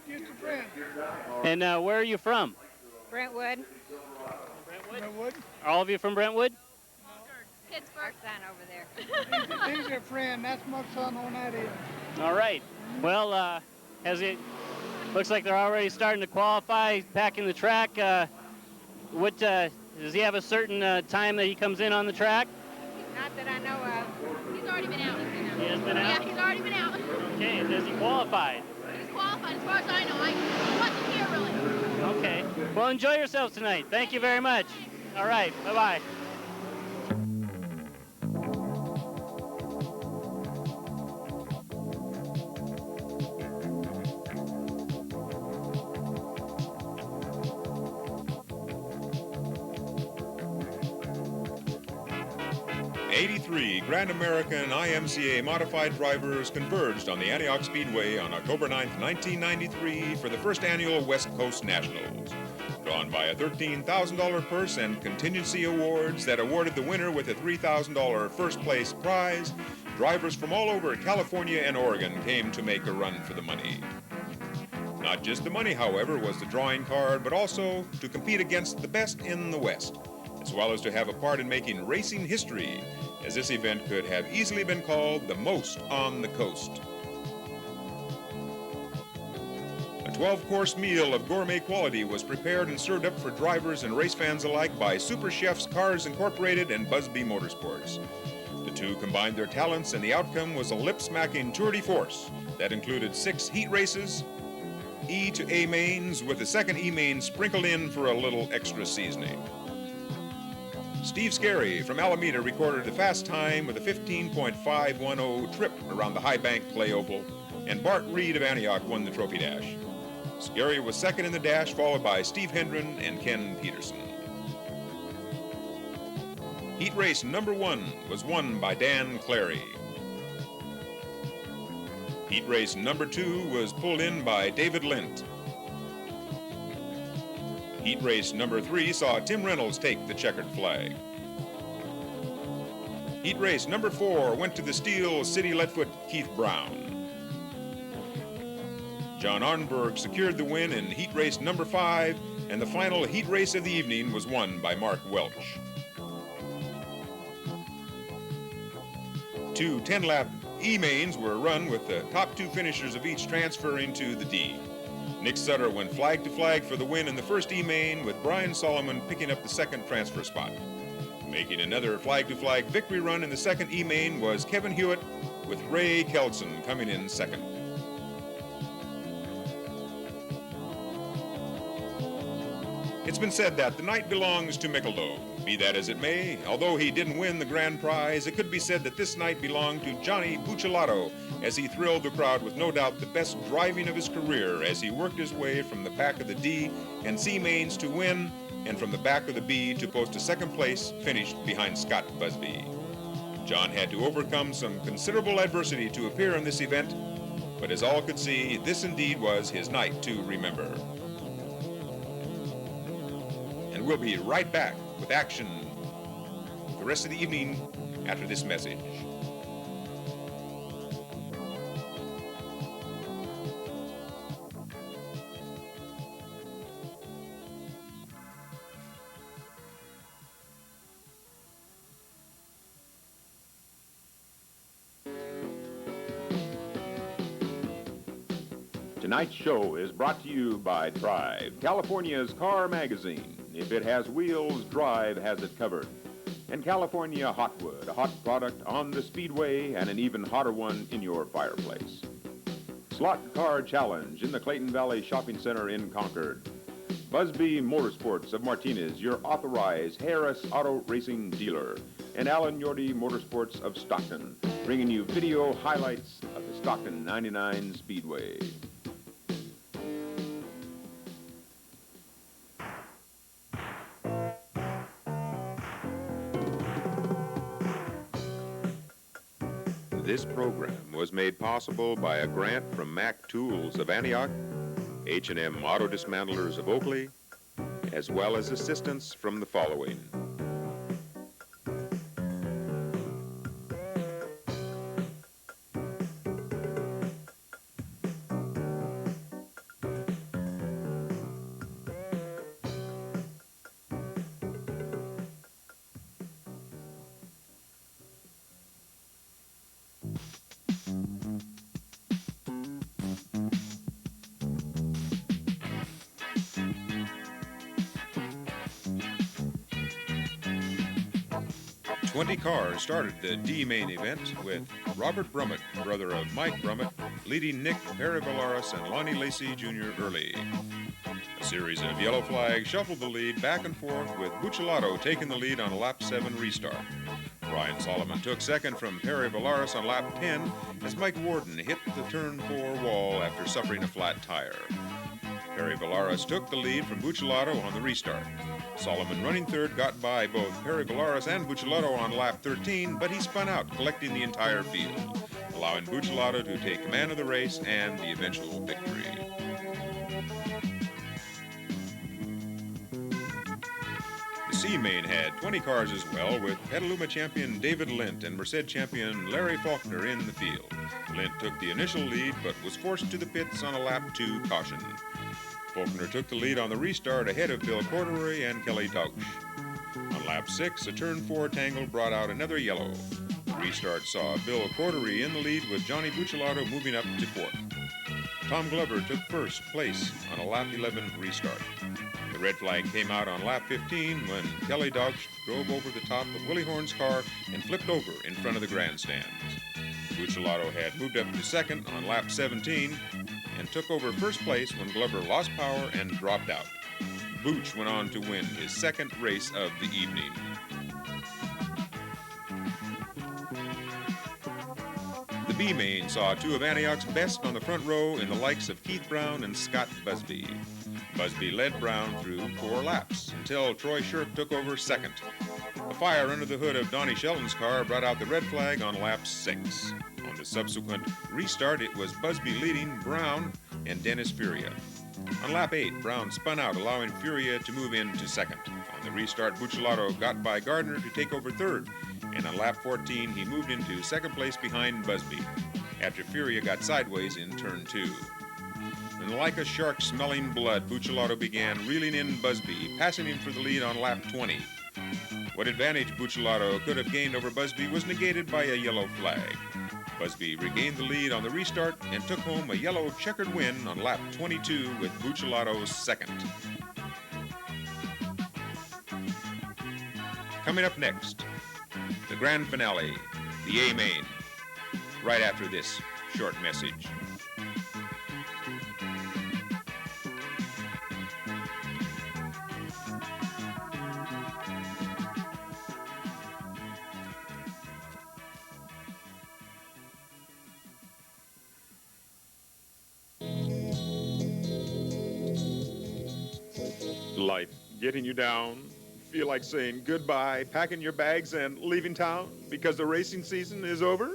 Just a friend. And where are you from? Brentwood. Brentwood. All of you from Brentwood? Pittsburgh. Our son over there. He's a friend. That's my son on that end. All right. Well, as it looks like they're already starting to qualify, packing the track. What does he have a certain time that he comes in on the track? Not that I know of. He's already been out. He has been out? Yeah, he's already been out. Okay, has he qualified? He's qualified as far as I know. I wasn't here really. Okay. Well, enjoy yourselves tonight. Thank you very much. All right. Bye-bye. '83 Grand American IMCA modified drivers converged on the Antioch Speedway on October 9, 1993 for the first annual West Coast Nationals. Drawn by a $13,000 purse and contingency awards that awarded the winner with a $3,000 first place prize, drivers from all over California and Oregon came to make a run for the money. Not just the money, however, was the drawing card, but also to compete against the best in the West, as well as to have a part in making racing history, as this event could have easily been called the most on the coast. A 12-course meal of gourmet quality was prepared and served up for drivers and race fans alike by Super Chefs Cars Incorporated and Busby Motorsports. The two combined their talents, and the outcome was a lip-smacking tour de force that included 6 heat races, E to A mains, with the second E main sprinkled in for a little extra seasoning. Steve Scarry from Alameda recorded a fast time with a 15.510 trip around the High Bank Clay Oval, and Bart Reed of Antioch won the trophy dash. Scarry was second in the dash, followed by Steve Hendren and Ken Peterson. Heat race number 1 was won by Dan Clary. Heat race number 2 was pulled in by David Lint. Heat race number 3 saw Tim Reynolds take the checkered flag. Heat race number 4 went to the Steel City Leadfoot Keith Brown. John Arnberg secured the win in heat race number 5, and the final heat race of the evening was won by Mark Welch. 2 10-lap E-mains were run with the top 2 finishers of each transferring to the D. Nick Sutter went flag to flag for the win in the first E-main, with Brian Solomon picking up the second transfer spot. Making another flag-to-flag victory run in the second E-main was Kevin Hewitt, with Ray Kelson coming in second. It's been said that the night belongs to Micheldeau. Be that as it may, although he didn't win the grand prize, it could be said that this night belonged to Johnny Buccellato, as he thrilled the crowd with no doubt the best driving of his career as he worked his way from the back of the D and C mains to win, and from the back of the B to post a second place, finished behind Scott Busby. John had to overcome some considerable adversity to appear in this event, but as all could see, this indeed was his night to remember. And we'll be right back with action the rest of the evening after this message. Tonight's show is brought to you by Drive, California's car magazine. If it has wheels, Drive has it covered. And California Hotwood, a hot product on the Speedway and an even hotter one in your fireplace. Slot Car Challenge in the Clayton Valley Shopping Center in Concord. Busby Motorsports of Martinez, your authorized Harris Auto Racing dealer. And Alan Yorty Motorsports of Stockton, bringing you video highlights of the Stockton 99 Speedway. This program was made possible by a grant from Mac Tools of Antioch, H&M Auto Dismantlers of Oakley, as well as assistance from the following. Twenty cars started the D main event with Robert Brummett, brother of Mike Brummett, leading Nick Perivalaris and Lonnie Lacey Jr. early. A series of yellow flags shuffled the lead back and forth, with Buccellato taking the lead on a lap 7 restart. Ryan Solomon took second from Perivalaris on lap 10 as Mike Warden hit the turn 4 wall after suffering a flat tire. Perivalaris took the lead from Buccellato on the restart. Solomon, running third, got by both Perivalaris and Buccellato on lap 13, but he spun out, collecting the entire field, allowing Buccellato to take command of the race and the eventual victory. The C main had 20 cars as well, with Petaluma champion David Lint and Merced champion Larry Faulkner in the field. Lint took the initial lead, but was forced to the pits on a lap 2 caution. Faulkner took the lead on the restart ahead of Bill Corduroy and Kelly Dauch. On lap 6, a turn 4 tangle brought out another yellow. The restart saw Bill Corduroy in the lead, with Johnny Buccellato moving up to 4th. Tom Glover took first place on a lap 11 restart. The red flag came out on lap 15 when Kelly Dauch drove over the top of Willie Horn's car and flipped over in front of the grandstands. Buccellato had moved up to 2nd on lap 17 and took over first place when Glover lost power and dropped out. Booch went on to win his 2nd race of the evening. The B main saw 2 of Antioch's best on the front row in the likes of Keith Brown and Scott Busby. Busby led Brown through 4 laps until Troy Shirk took over 2nd. A fire under the hood of Donnie Shelton's car brought out the red flag on lap 6. On the subsequent restart, it was Busby leading Brown and Dennis Furia. On lap 8, Brown spun out, allowing Furia to move into 2nd. On the restart, Buccellato got by Gardner to take over 3rd, and on lap 14, he moved into 2nd place behind Busby, after Furia got sideways in turn 2. And like a shark smelling blood, Buccellato began reeling in Busby, passing him for the lead on lap 20. What advantage Buccellato could have gained over Busby was negated by a yellow flag. Busby regained the lead on the restart and took home a yellow checkered win on lap 22 with Buccellato 2nd. Coming up next, the grand finale, the A main, right after this short message. Life getting you down? Feel like saying goodbye, packing your bags, and leaving town because the racing season is over?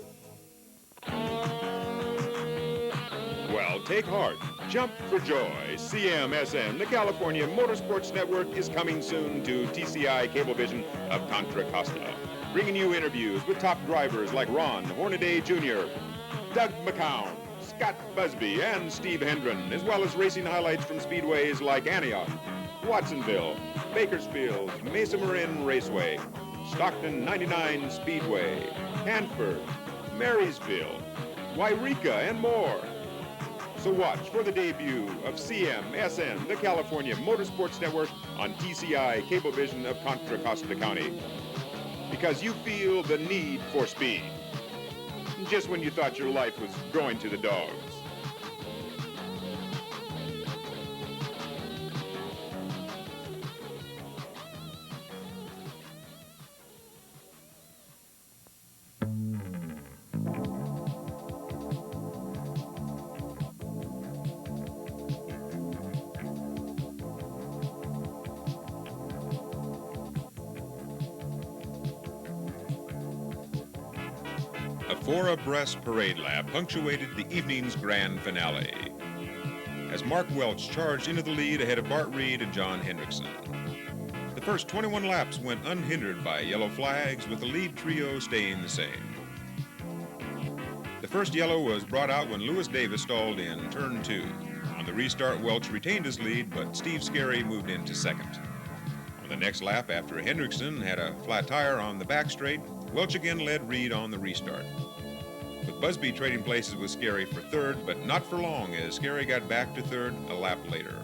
Well, take heart. Jump for joy. CMSN, the California Motorsports Network, is coming soon to TCI Cablevision of Contra Costa, bringing you interviews with top drivers like Ron Hornaday Jr., Doug McCown, Scott Busby, and Steve Hendren, as well as racing highlights from speedways like Antioch, Watsonville, Bakersfield, Mesa Marin Raceway, Stockton 99 Speedway, Hanford, Marysville, Wairika, and more. So watch for the debut of CMSN, the California Motorsports Network, on TCI Cablevision of Contra Costa County. Because you feel the need for speed, just when you thought your life was going to the dogs. A 4 abreast parade lap punctuated the evening's grand finale. as Mark Welch charged into the lead ahead of Bart Reed and John Hendrickson. The first 21 laps went unhindered by yellow flags, with the lead trio staying the same. The first yellow was brought out when Lewis Davis stalled in turn 2. On the restart, Welch retained his lead, but Steve Scarry moved into second. On the next lap, after Hendrickson had a flat tire on the back straight, Welch again led Reed on the restart, with Busby trading places with Scarry for third, but not for long, as Scarry got back to third a lap later.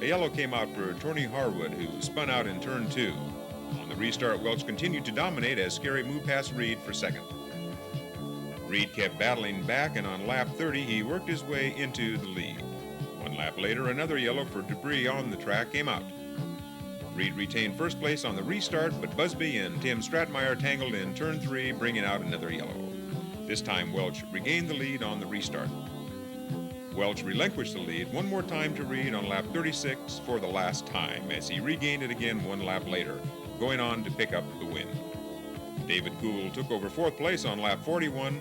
A yellow came out for Tony Harwood, who spun out in turn 2. On the restart, Welch continued to dominate as Scarry moved past Reed for second. Reed kept battling back, and on lap 30, he worked his way into the lead. One lap later, another yellow for debris on the track came out. Reed retained first place on the restart, but Busby and Tim Stratmeyer tangled in turn 3, bringing out another yellow. This time, Welch regained the lead on the restart. Welch relinquished the lead one more time to Reed on lap 36 for the last time, as he regained it again one lap later, going on to pick up the win. David Gould took over fourth place on lap 41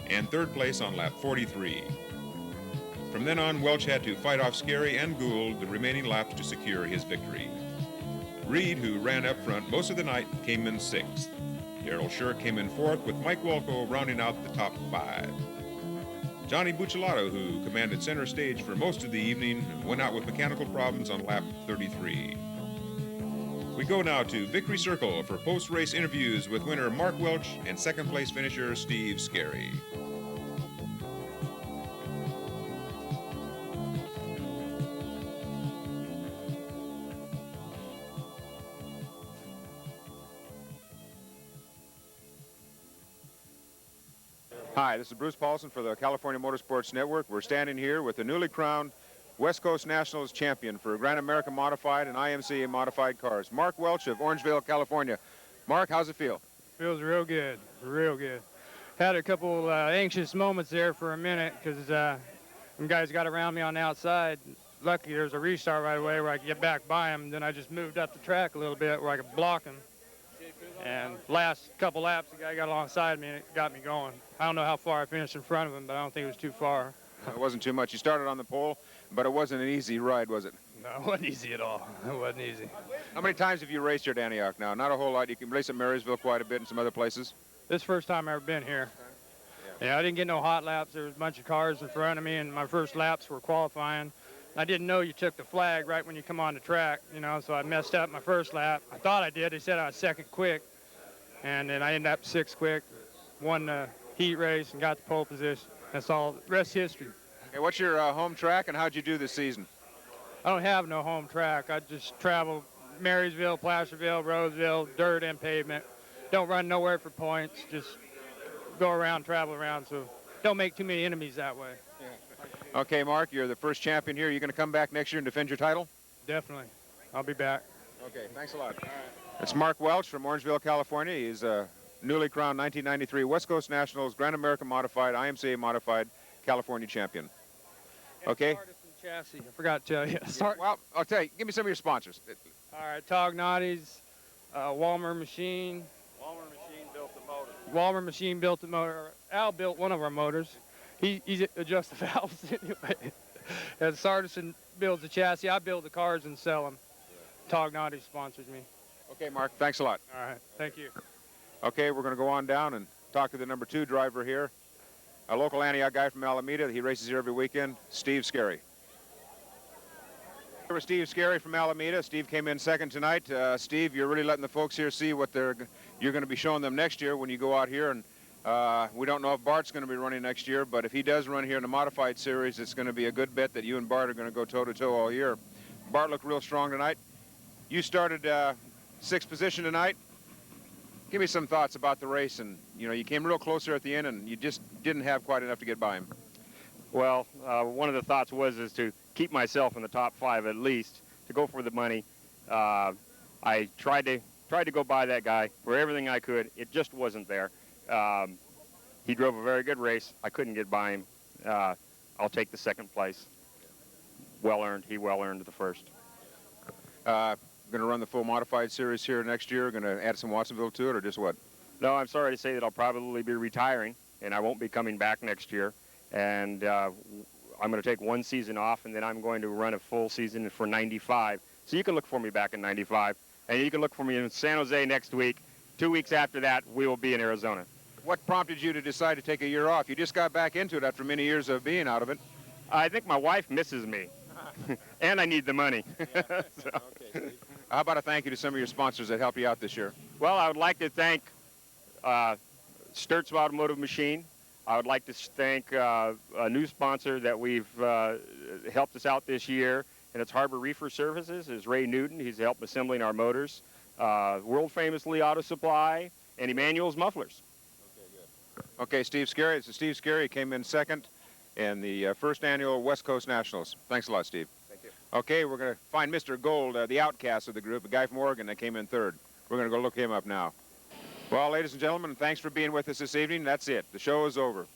and third place on lap 43. From then on, Welch had to fight off Scarry and Gould the remaining laps to secure his victory. Reed, who ran up front most of the night, came in sixth. Darrell Shirk came in fourth, with Mike Walco rounding out the top 5. Johnny Buccellato, who commanded center stage for most of the evening, went out with mechanical problems on lap 33. We go now to Victory Circle for post-race interviews with winner Mark Welch and second place finisher Steve Scarry. Hi, this is Bruce Paulson for the California Motorsports Network. We're standing here with the newly crowned West Coast Nationals champion for Grand American Modified and IMCA Modified cars, Mark Welch of Orangevale, California. Mark, how's it feel? Feels real good, real good. Had a couple anxious moments there for a minute because some guys got around me on the outside. Lucky there's a restart right away where I could get back by them. Then I just moved up the track a little bit where I could block them. And last couple laps, the guy got alongside me and it got me going. I don't know how far I finished in front of him, but I don't think it was too far. It wasn't too much. You started on the pole, but it wasn't an easy ride, was it? No, it wasn't easy at all. It wasn't easy. How many times have you raced here at Antioch now? Not a whole lot. You can race at Marysville quite a bit and some other places. This is the first time I've ever been here. Yeah, I didn't get no hot laps. There was a bunch of cars in front of me, and my first laps were qualifying. I didn't know you took the flag right when you come on the track, you know, so I messed up my first lap. I thought I did. They said I was second quick, and then I ended up sixth quick, won the heat race, and got the pole position. That's all. The rest history. Okay, what's your home track, and how'd you do this season? I don't have no home track. I just travel Marysville, Placerville, Roseville, dirt and pavement. Don't run nowhere for points. Just go around, travel around, so don't make too many enemies that way. Yeah. Okay, Mark, you're the first champion here. Are you going to come back next year and defend your title? Definitely. I'll be back. Okay, thanks a lot. All right. It's Mark Welch from Orangeville, California. He's a newly crowned 1993 West Coast Nationals Grand American Modified, IMCA Modified California champion. Okay. Chassis. I forgot to tell you. Well, I'll tell you. Give me some of your sponsors. All right, Tognotti's, Walmer Machine. Walmer Machine built the motor. Walmer Machine built the motor. Al built one of our motors. He adjusts the valves anyway. And Sardison builds the chassis. I build the cars and sell them. Tognotti sponsors me. Okay, Mark. Thanks a lot. All right. Thank you. Okay, we're going to go on down and talk to the number 2 driver here, a local Antioch guy from Alameda. He races here every weekend, Steve Scarry. Here was Steve Scarry from Alameda. Steve came in second tonight. Steve, you're really letting the folks here see what you're going to be showing them next year when you go out here. And we don't know if Bart's going to be running next year, but if he does run here in the modified series, it's going to be a good bet that you and Bart are going to go toe-to-toe all year. Bart looked real strong tonight. You started 6th position tonight. Give me some thoughts about the race. And, you know, you came real close there at the end, and you just didn't have quite enough to get by him. Well, one of the thoughts was to keep myself in the top 5 at least, to go for the money. I tried to go by that guy for everything I could. It just wasn't there. He drove a very good race. I couldn't get by him. I'll take the 2nd place. Well earned. He well earned the 1st. Going to run the full modified series here next year? Going to add some Watsonville to it, or just what? No, I'm sorry to say that I'll probably be retiring, and I won't be coming back next year. And I'm going to take one season off, and then I'm going to run a full season for 95. So you can look for me back in 95, and you can look for me in San Jose next week. 2 weeks after that, we will be in Arizona. What prompted you to decide to take a year off? You just got back into it after many years of being out of it. I think my wife misses me, and I need the money. So. How about a thank you to some of your sponsors that helped you out this year? Well, I would like to thank Sturt's Automotive Machine. I would like to thank a new sponsor that we've helped us out this year, and it's Harbor Reefer Services. Is Ray Newton. He's helped assembling our motors. World famous Lee Auto Supply and Emmanuel's Mufflers. Okay, Steve Scarry. So Steve Scarry came in second in the first annual West Coast Nationals. Thanks a lot, Steve. Thank you. Okay, we're going to find Mr. Gold, the outcast of the group, a guy from Oregon that came in third. We're going to go look him up now. Well, ladies and gentlemen, thanks for being with us this evening. That's it. The show is over.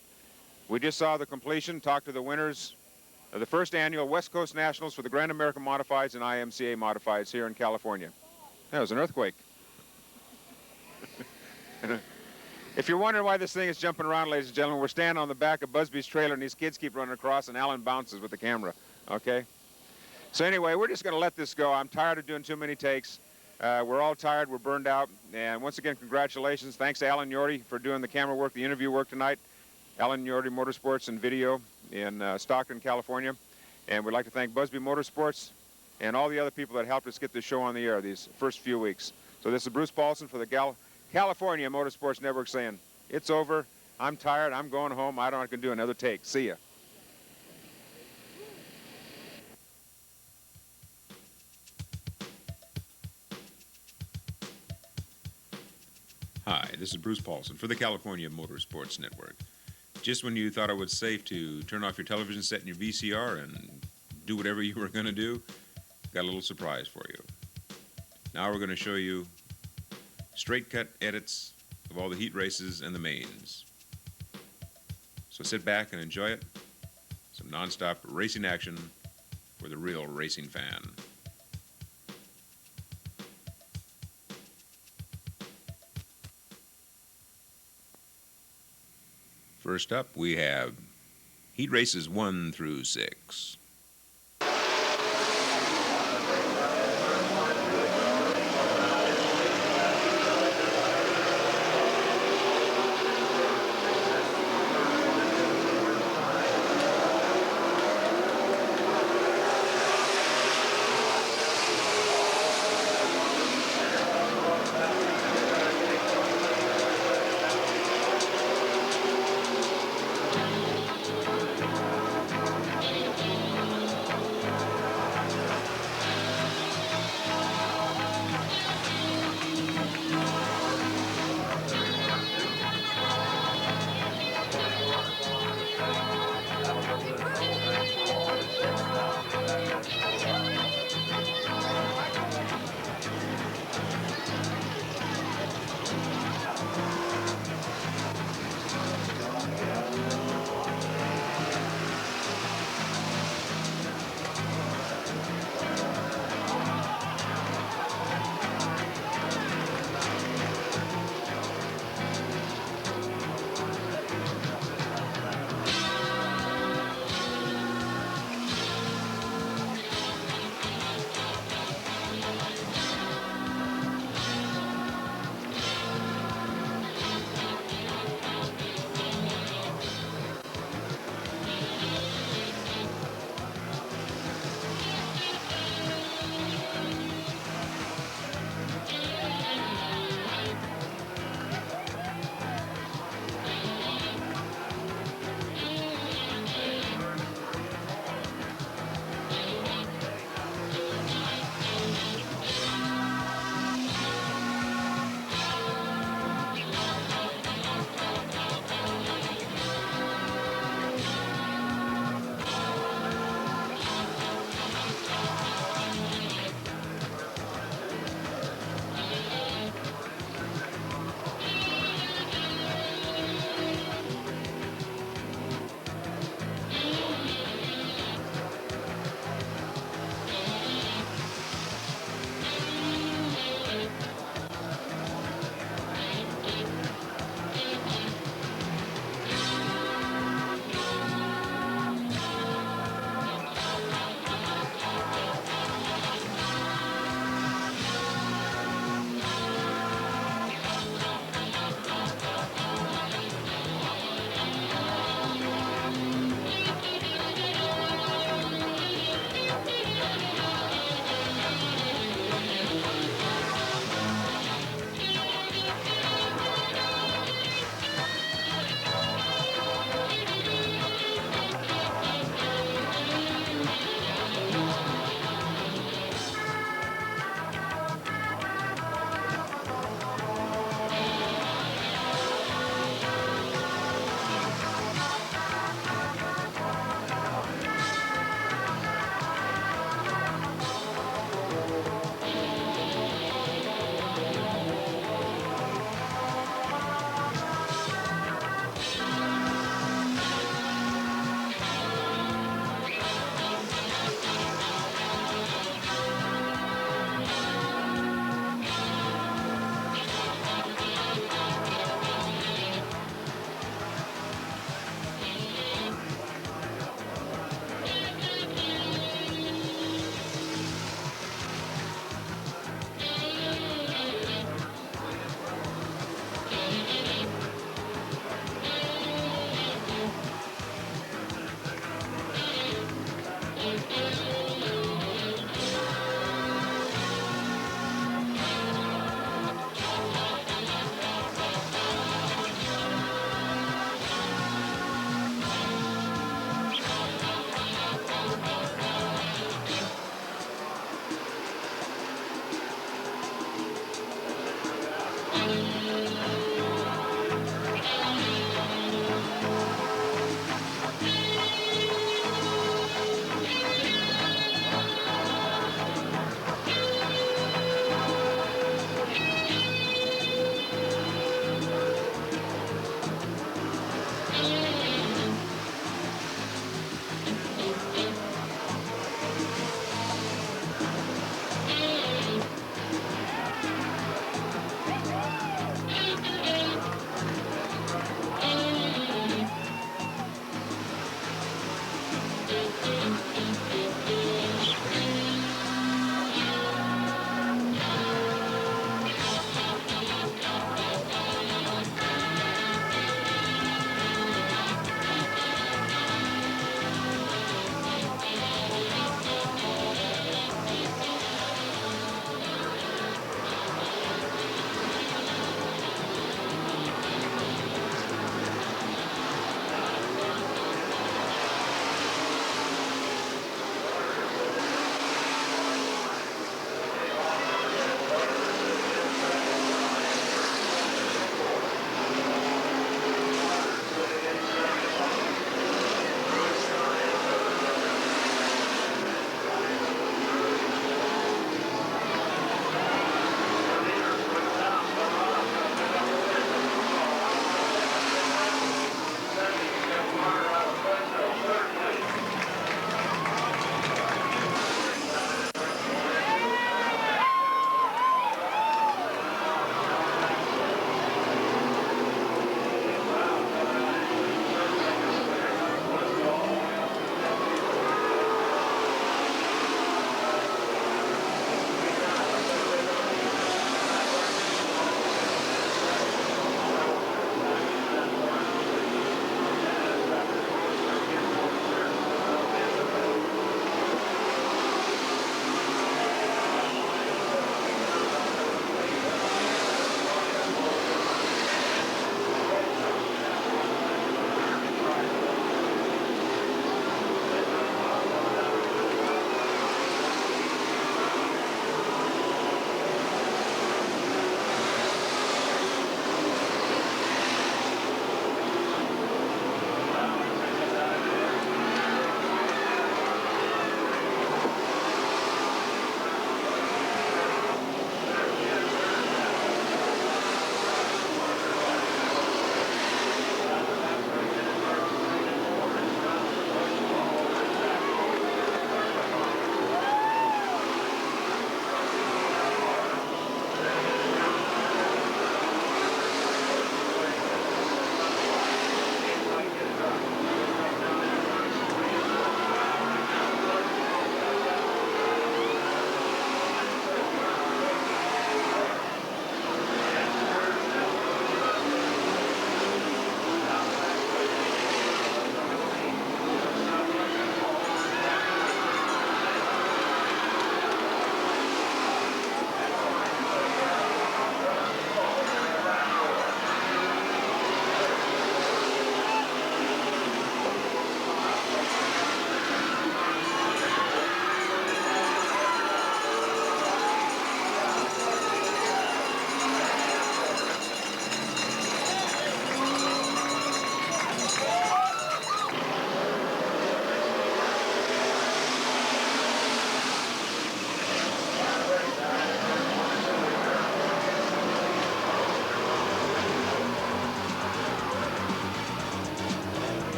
We just saw the completion, talked to the winners of the first annual West Coast Nationals for the Grand American Modifieds and IMCA Modifieds here in California. That was an earthquake. If you're wondering why this thing is jumping around, ladies and gentlemen, we're standing on the back of Busby's trailer, and these kids keep running across, and Alan bounces with the camera, okay? So anyway, we're just going to let this go. I'm tired of doing too many takes. We're all tired. We're burned out. And once again, congratulations. Thanks to Alan Yorty for doing the camera work, the interview work tonight. Alan Yorty Motorsports and Video in Stockton, California. And we'd like to thank Busby Motorsports and all the other people that helped us get this show on the air these first few weeks. So this is Bruce Paulson for the California Motorsports Network saying, it's over. I'm tired. I'm going home. I don't can do another take. See ya. Hi, this is Bruce Paulson for the California Motorsports Network. Just when you thought it was safe to turn off your television set and your VCR and do whatever you were going to do, got a little surprise for you. Now we're going to show you straight cut edits of all the heat races and the mains. So sit back and enjoy it. Some non-stop racing action for the real racing fan. First up, we have heat races 1 through 6.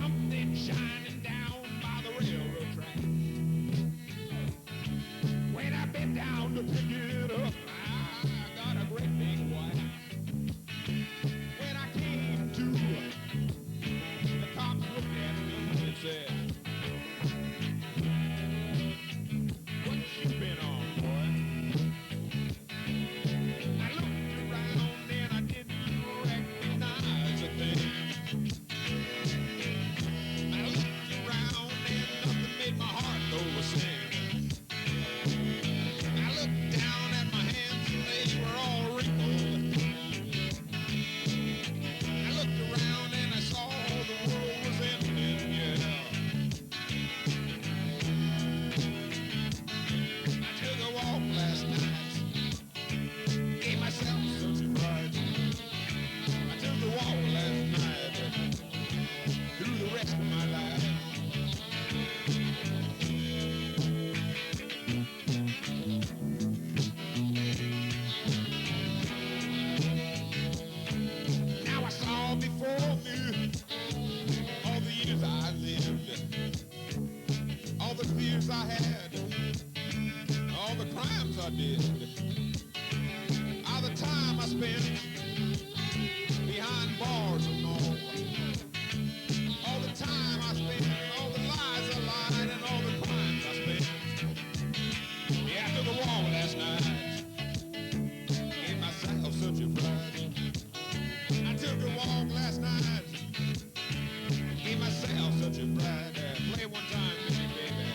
something shining down by the railroad track. When I bent down to pick it up, I got a great big whack. When I came to, the cops looked at me and said, "What you been on, boy?" I looked around and I didn't recognize a thing. I looked around and nothing made my heart go a sing. I looked down at my hands and they were all wrinkled. I looked around and I saw the world was ending, yeah. I took a walk last night, gave myself such a fright. I took a walk last night, through the rest of my life. Now I saw before me all the years I lived, all the fears I had, all the crimes I did, all the time I spent behind bars and all the time I spent, all the lies I lied, and all the crimes I spent. Yeah, I took a walk last night, gave myself such a fright. I took a walk last night, gave myself such a fright. Play one time with me, baby.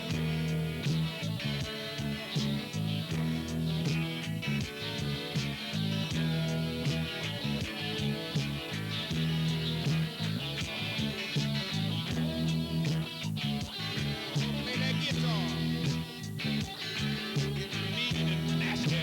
Play that guitar. Get mean and nasty.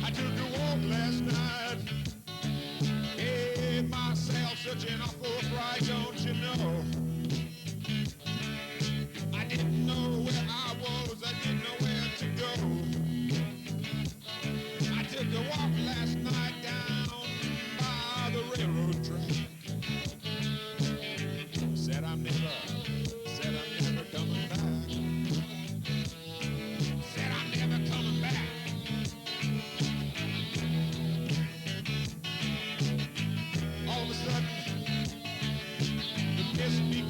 I took a walk last night, gave myself such an awful fright, don't you know? I didn't know where I was, I didn't know where to go. I took a walk last night down by the railroad track. Said I'm never coming back. Said I'm never coming back. All of a sudden, the mist began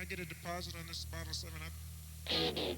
I get a deposit on this bottle of 7-Up?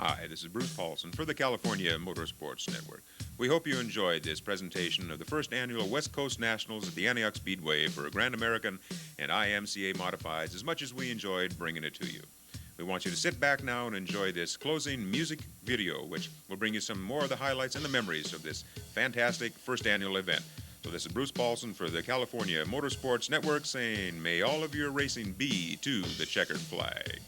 Hi, this is Bruce Paulson for the California Motorsports Network. We hope you enjoyed this presentation of the first annual West Coast Nationals at the Antioch Speedway for Grand American and IMCA Modifieds as much as we enjoyed bringing it to you. We want you to sit back now and enjoy this closing music video, which will bring you some more of the highlights and the memories of this fantastic first annual event. So this is Bruce Paulson for the California Motorsports Network saying, may all of your racing be to the checkered flag.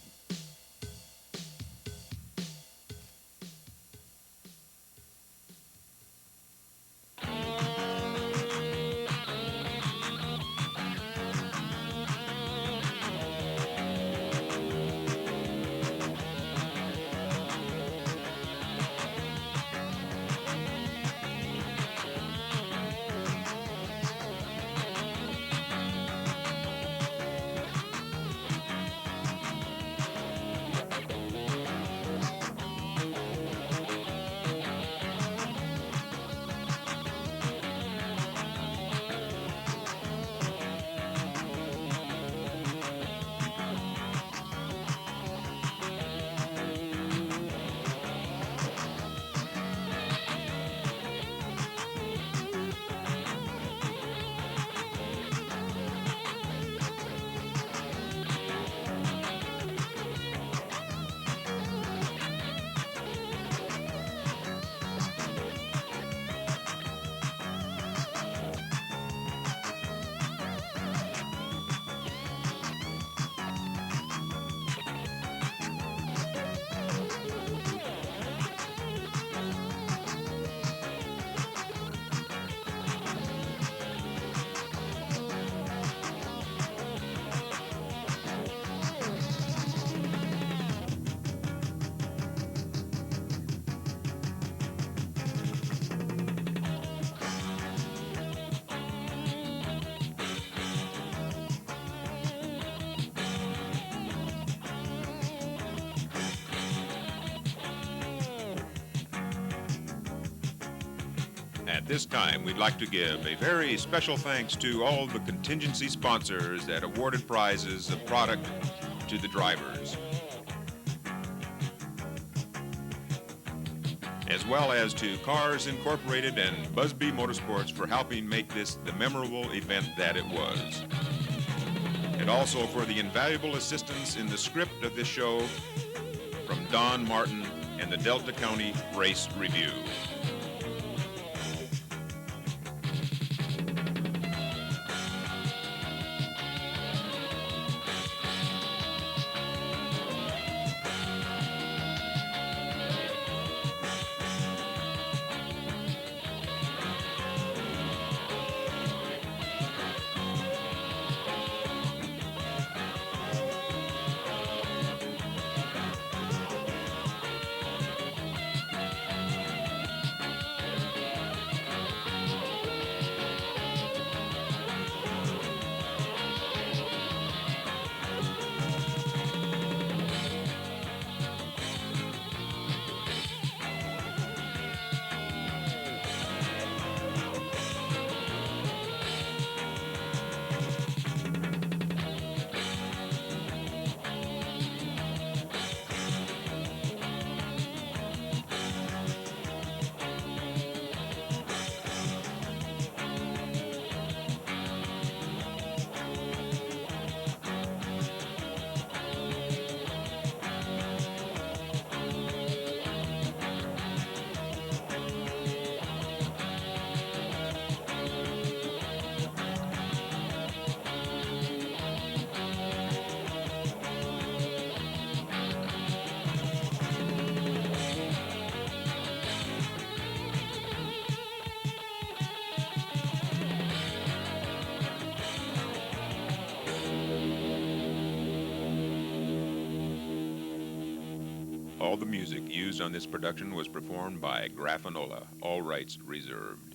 At this time, we'd like to give a very special thanks to all the contingency sponsors that awarded prizes of product to the drivers, as well as to Cars Incorporated and Busby Motorsports for helping make this the memorable event that it was. And also for the invaluable assistance in the script of this show from Don Martin and the Delta County Race Review. All the music used on this production was performed by Graffanola, all rights reserved.